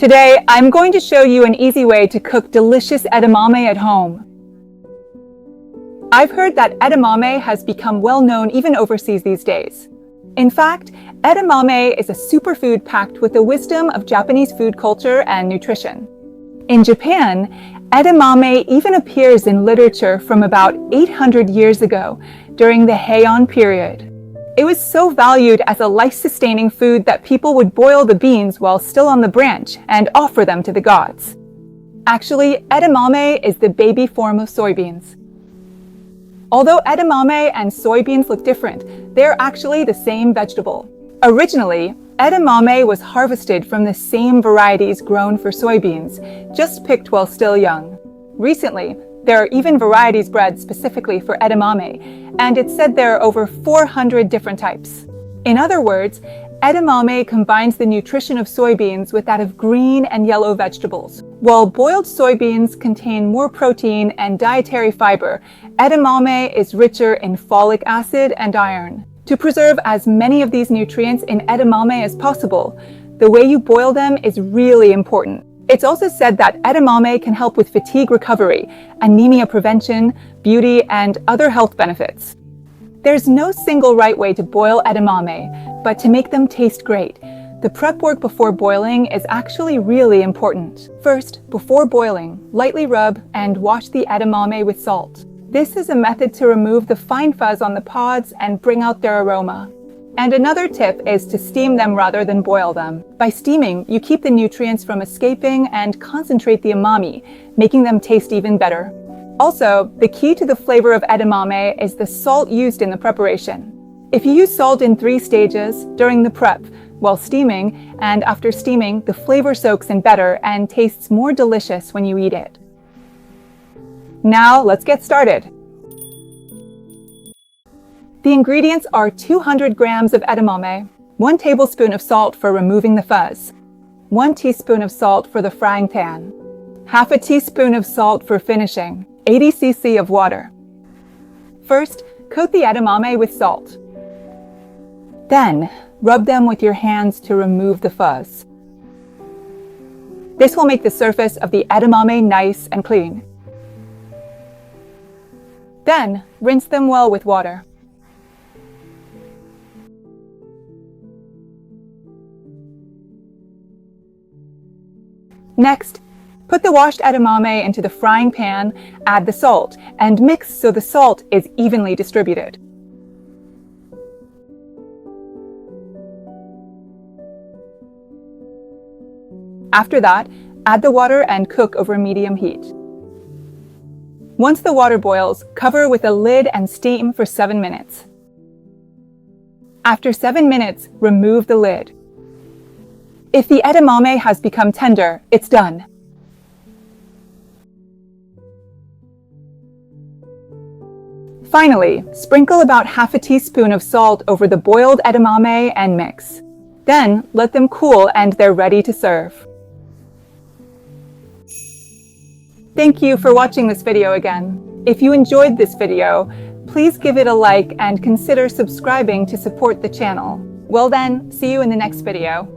Today, I'm going to show you an easy way to cook delicious edamame at home. I've heard that edamame has become well known even overseas these days. In fact, edamame is a superfood packed with the wisdom of Japanese food culture and nutrition. In Japan, edamame even appears in literature from about 800 years ago, during the Heian period. It was so valued as a life-sustaining food that people would boil the beans while still on the branch and offer them to the gods. Actually, edamame is the baby form of soybeans. Although edamame and soybeans look different, they're actually the same vegetable. Originally, edamame was harvested from the same varieties grown for soybeans, just picked while still young. Recently, there are even varieties bred specifically for edamame, and it's said there are over 400 different types. In other words, edamame combines the nutrition of soybeans with that of green and yellow vegetables. While boiled soybeans contain more protein and dietary fiber, edamame is richer in folic acid and iron. To preserve as many of these nutrients in edamame as possible, the way you boil them is really important. It's also said that edamame can help with fatigue recovery, anemia prevention, beauty, and other health benefits. There's no single right way to boil edamame, but to make them taste great, the prep work before boiling is actually really important. First, before boiling, lightly rub and wash the edamame with salt. This is a method to remove the fine fuzz on the pods and bring out their aroma. And another tip is to steam them rather than boil them. By steaming, you keep the nutrients from escaping and concentrate the umami, making them taste even better. Also, the key to the flavor of edamame is the salt used in the preparation. If you use salt in 3 stages, during the prep, while steaming, and after steaming, the flavor soaks in better and tastes more delicious when you eat it. Now, let's get started. The ingredients are 200 grams of edamame, 1 tablespoon of salt for removing the fuzz, 1 teaspoon of salt for the frying pan, half a teaspoon of salt for finishing, 80 cc of water. First, coat the edamame with salt. Then, rub them with your hands to remove the fuzz. This will make the surface of the edamame nice and clean. Then, rinse them well with water. Next, put the washed edamame into the frying pan, add the salt, and mix so the salt is evenly distributed. After that, add the water and cook over medium heat. Once the water boils, cover with a lid and steam for 7 minutes. After 7 minutes, remove the lid. If the edamame has become tender, it's done. Finally, sprinkle about half a teaspoon of salt over the boiled edamame and mix. Then, let them cool and they're ready to serve. Thank you for watching this video again. If you enjoyed this video, please give it a like and consider subscribing to support the channel. Well then, see you in the next video.